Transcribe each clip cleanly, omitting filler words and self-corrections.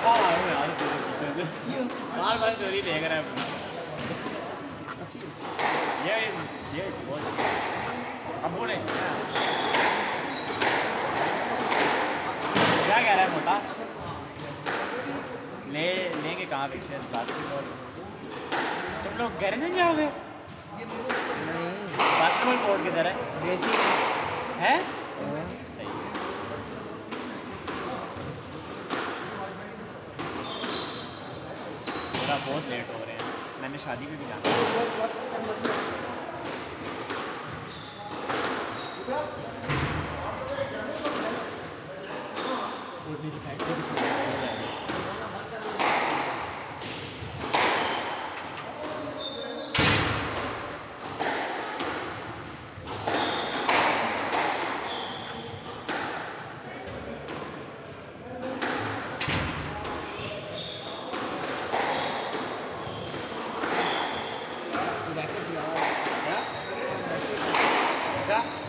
धक्का मारूं यार तेरे पीछे से। बार-बार स्टोरी देख रहा है अपना। ये बहुत अब बोले क्या कह रहा है मोटा? लेंगे कहाँ पिक्चर बास्केटबॉल? तुम लोग घर से जाओगे? बास्केटबॉल कोर्ट किधर है? है? सही है। पूरा बहुत लेट हो रहे हैं। मैंने शादी में भी जाना है।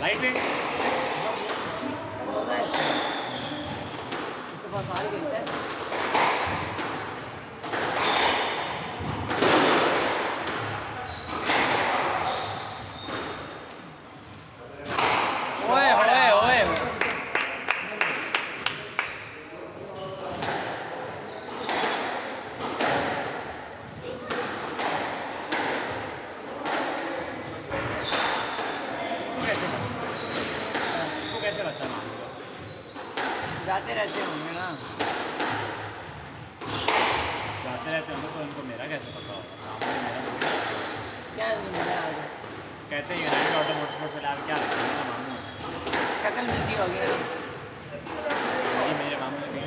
लाइट है इसके पास आ ही गई है। कैसे लगता है जाते रहते होंगे ना, जाते रहते होंगे तो उनको मेरा कैसे पता होगा? मेरा क्या कहते हैं यूनाइटेड ऑटो मोटरस्पोर्ट्स वाले आप क्या लगता है? मामू शक्ल मिलती होगी ना मेरे मामू ने भी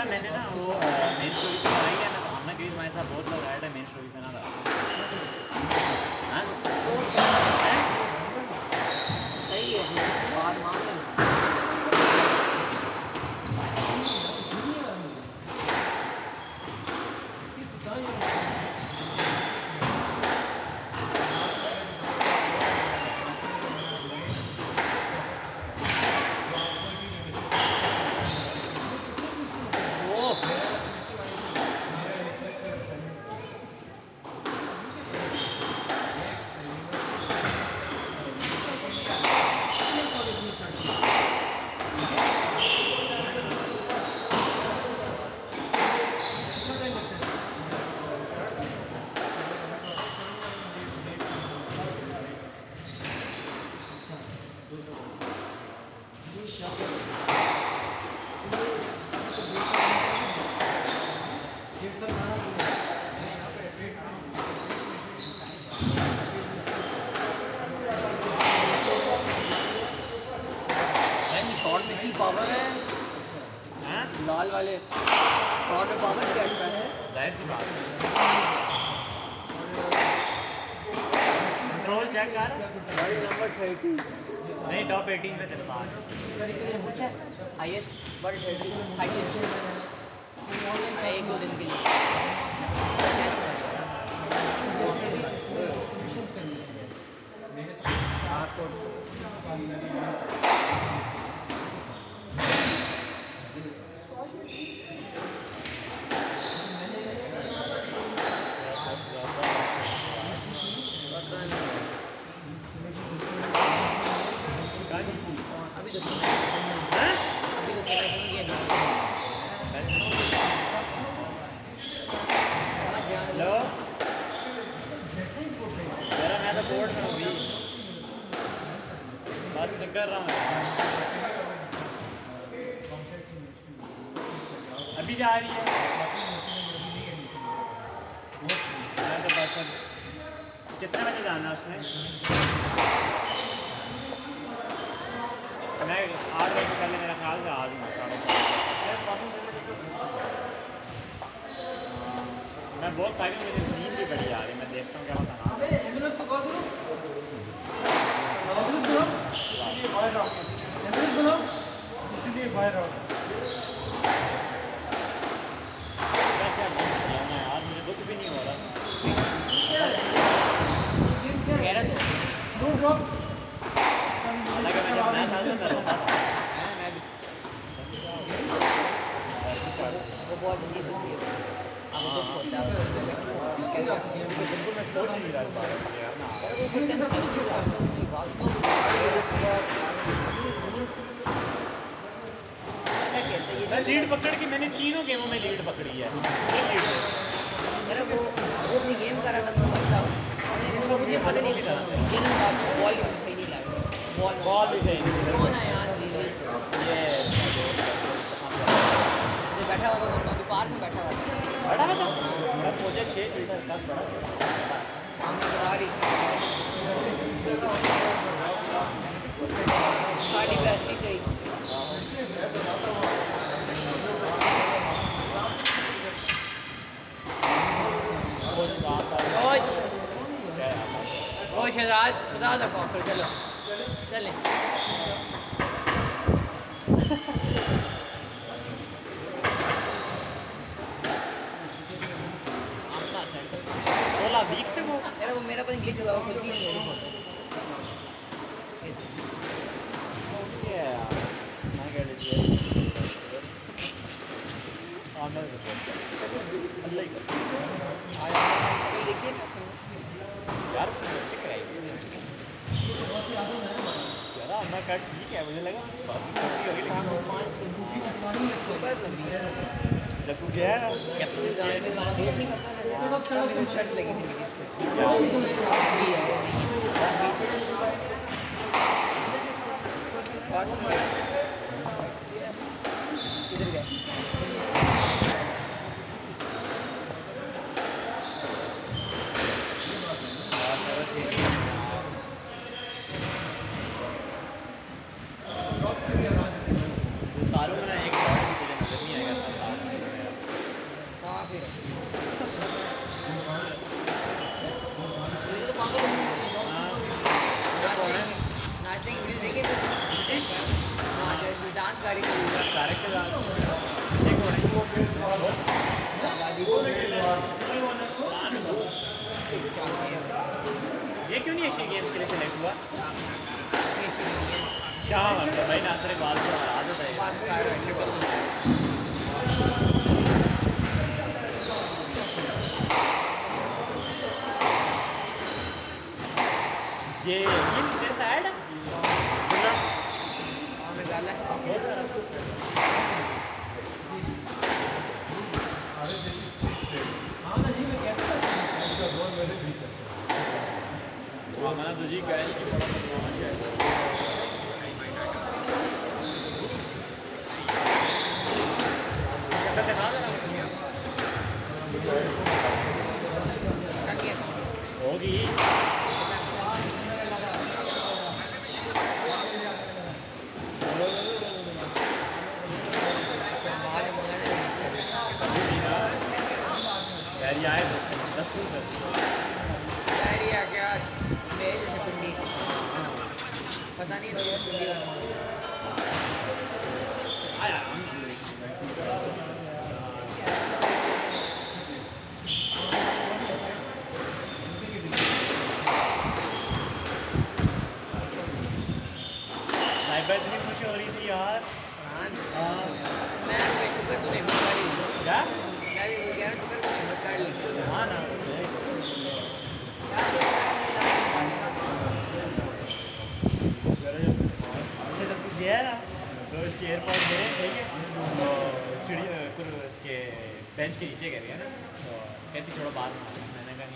मैंने ना वो मेन स्टोरी पे बनाई है ना, तो हमने कहीं हमारे साथ बहुत लोग ऐड है मेन स्टोरी पे ना लगा। हाँ सही है बात मान शॉट में की पावर है लाल वाले शॉट में पावर क्या है जाहिर सी बात है कंट्रोल चेक कर वर्ल्ड नंबर 30 नहीं टॉप 18 में तेरे पास कुछ है हाईएस्ट वर्ल्ड 30 हाईएस्ट एक दो दिन के लिए अभी तो हेलो मेरा मैं तो बोर्ड में हूँ बस निकल रहा हूँ अभी जा रही है मैं तो बस कितने बजे जाना है उसने मैं 8 बजे पहले मेरा ख्याल से आ जाऊँगा 7:30 मैं बहुत ताकि मुझे नींद भी बड़ी आ रही मैं देखता हूँ क्या बताना एम्बुलेंस को कॉल करो एम्बुलेंस बुलाओ इसलिए बाहर आओ यार मुझे दुख भी नहीं हो रहा कह रहा तो ड्रॉप हालांकि मैं जब मैच आता था रोता था मैं भी वो बहुत जल्दी दुखी है अब दुख होता है कैसे बिल्कुल मैं सोच नहीं रहा इस बारे में यार ना मैं लीड पकड़ के मैंने तीनों गेमों में लीड पकड़ी है मेरा वो अपनी गेम कर रहा था तो अच्छा मुझे पता नहीं था बॉल भी सही नहीं लगा बॉल भी सही नहीं कौन है यार ये बैठा हुआ था अभी पार्क में बैठा हुआ था मैं मुझे 6 लीटर तक बड़ा साड़ी बेस्टी से ही ओ शहजाद खुदा दा कॉफर चलो चले वीक से वो यार वो मेरा पता ग्लिच हुआ वो खुलती नहीं है मैं कह लीजिए देखिए यार मैं कट ठीक है मुझे लगा जब तू गया इधर गया ये क्यों नहीं एशियन गेम्स के लिए सिलेक्ट हुआ क्या मतलब भाई ना तेरे बाल को आदत है ये तेरे साइड है डाला मैंने तुझे कहा कि बड़ा बदमाश है डायरिया क्या मेज से कुंडी पता नहीं तो कुंडी इतनी खुशी हो रही थी यार। मैं शुक्र तूने हिम्मत काढ़ी क्या मैं भी बोल गया शुक्र तूने हिम्मत काढ़ ली हाँ ना अच्छा जब तू गया ना तो इसके एयरपोर्ट गए ठीक है तो सीढ़ी इसके बेंच के नीचे गए ना तो कहती थोड़ा बात मारा मैंने कहा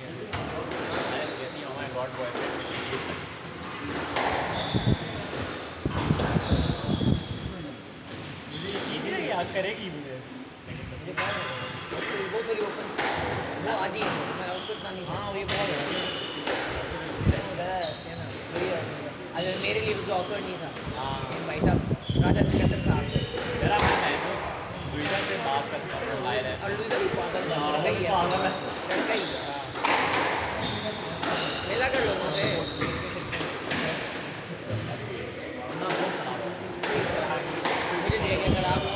नहीं कहती ओ माय गॉड बॉयफ्रेंड मुझे यकीन नहीं है याद करेगी मुझे वो थोड़ी ओपन वो आदि है मैं उसको इतना नहीं हाँ ये बहुत है ना वही है अगर मेरे लिए भी ऑकवर्ड नहीं था हाँ भाई साहब राजा सिकंदर साहब मेरा मन है तो लुइसा से बात करता हूँ और लुइसा भी पागल लड़का ही है मिला कर लोगों से मुझे देखे खराब हो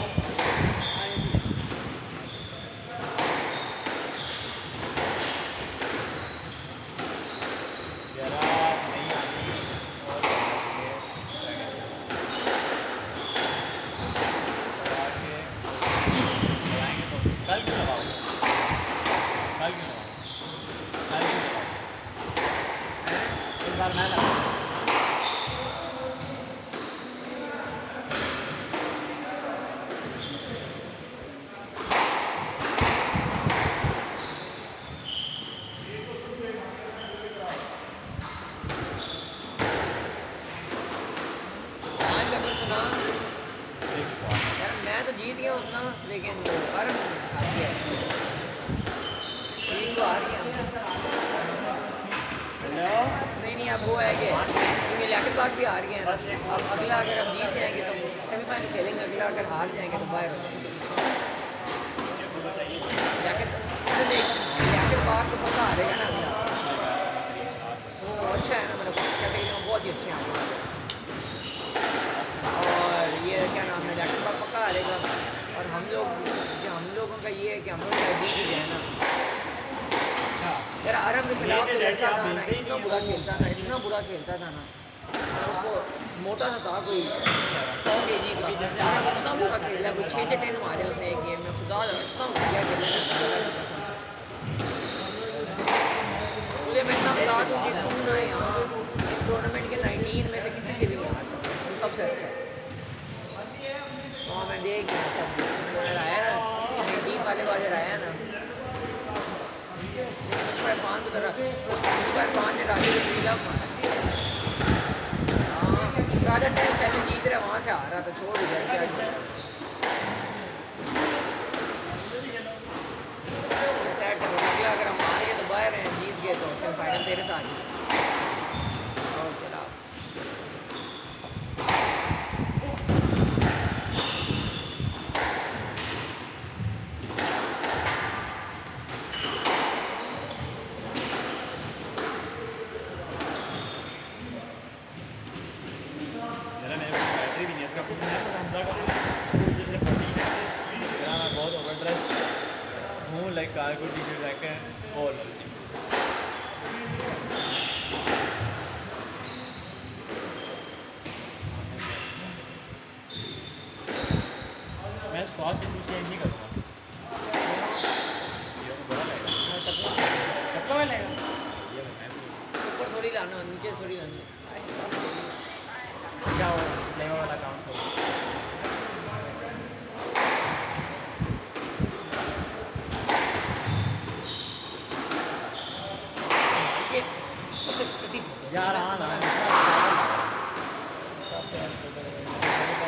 कल क्यों लगाओ इस बार मैं लगाऊँ यार मैं तो जीत गया अपना लेकिन पर हार गया टीम तो हार गया हेलो नहीं अब वो है कि क्योंकि लेकर बाग भी हार गए हैं अब अगला अगर हम जीत जाएंगे तो सेमीफाइनल खेलेंगे अगला अगर हार जाएंगे तो बाहर हो जाएंगे लेकर बाग तो पक्का हारेगा ना अगला वो अच्छा है ना मतलब कैटेगरी में बहुत ही अच्छे हैं और ये क्या नाम है लेकर बाग पक्का हारेगा और हम लोगों का ये है कि हम लोग जीत ही जाए ना यार आराम के खिलाफ तो लड़ता था ना इतना बुरा खेलता था ना उसको मोटा सा था कोई 100 kg का इतना बुरा खेला कोई 6 10 मारे उसने एक गेम में खुदा इतना बढ़िया खेला मुझे मैं इतना बता दूँ कि तुम ना यहाँ इस टूर्नामेंट के 19 में से किसी से भी नहीं हार सकते सबसे अच्छा हाँ मैं देख आया ना 19 वाले आया ना पाँच तो तरह पाँच ने राजा को पीला मारा हाँ राजा 10-7 जीत रहा वहाँ से आ रहा था छोड़ दिया क्या सेट अगला अगर हम हार गए तो बाहर हैं जीत गए तो सेमीफाइनल तेरे साथ ओके बहुत ओवरड्राइव हूँ लाइक कार्गो टी-शर्ट जैकेट और मैं स्वास्थ्य की चेंज नहीं करूँगा बड़ा लगेगा कपड़ा में लगेगा ऊपर थोड़ी लाना नीचे थोड़ी लानी क्या हो लेवा वाला काम हो जा रहा ना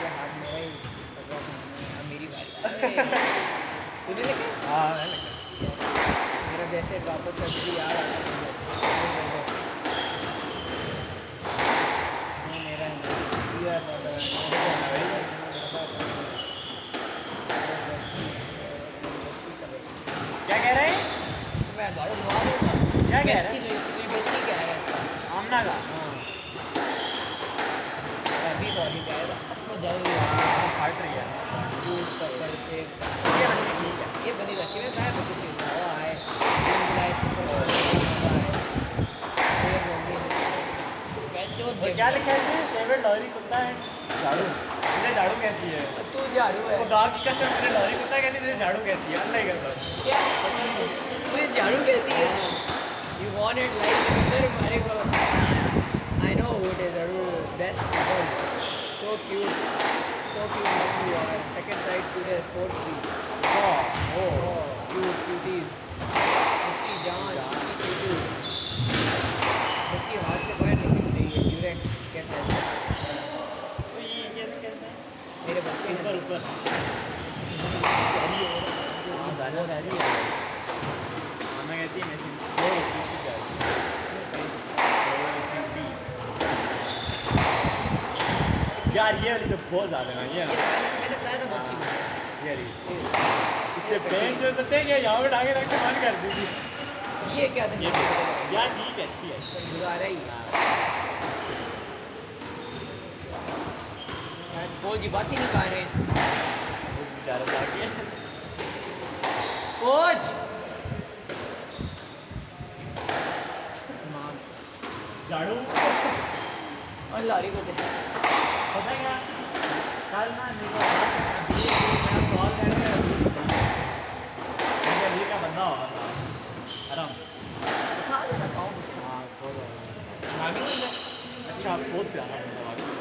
हाथ मेरा ही मेरी बारी तुझे लेके हाँ मेरा जैसे वापस करके याद आता क्या कह रहे हैं मैं बेचती क्या है आमना का अभी तो अभी जाएगा उसमें जरूरी फाट रही है दूध पत्थर से ये बच्ची ठीक है ये बनी अच्छी में है बच्ची की हवा है दिन बुलाए हवा है ये होगी और क्या लिखा है इसमें फेवरेट लॉरी कुत्ता है झाड़ू मुझे झाड़ू कहती है तू झाड़ू है खुदा की कसम मुझे लॉरी कुत्ता कहती है मुझे झाड़ू कहती है अल्लाह की कसम क्या मुझे झाड़ू कहती है यू वांट इट लाइक इधर हमारे को आई नो व्हाट इज जरूर best so cute you are second side to the sports team oh cute cuties उसकी जान उसकी cute बच्ची हाथ से बाहर निकल रही है ड्यूरेक्ट कहते हैं तो ये कैसे मेरे बच्चे ऊपर ऊपर हाँ ज़्यादा प्यारी है मामा कहती है मैं एक्सप्लोर की जाती यार ये वाली तो बहुत ज़्यादा है ये मैंने बताया था बच्ची ये रही इसके पेन जो बताते हैं यहाँ पे आगे रख के मन कर दी थी ये क्या था यार ठीक है अच्छी है गुजारा ही बोल जी बस ही नहीं पा रहे वो बेचारा जाके कोच झाड़ू और लारी को दे पता क्या कल ना मेरे को कॉल करके मुझे अभी का बंदा होगा था आराम खा लेना अकाउंट हाँ बहुत आगे नहीं है अच्छा बहुत प्यारा बंदा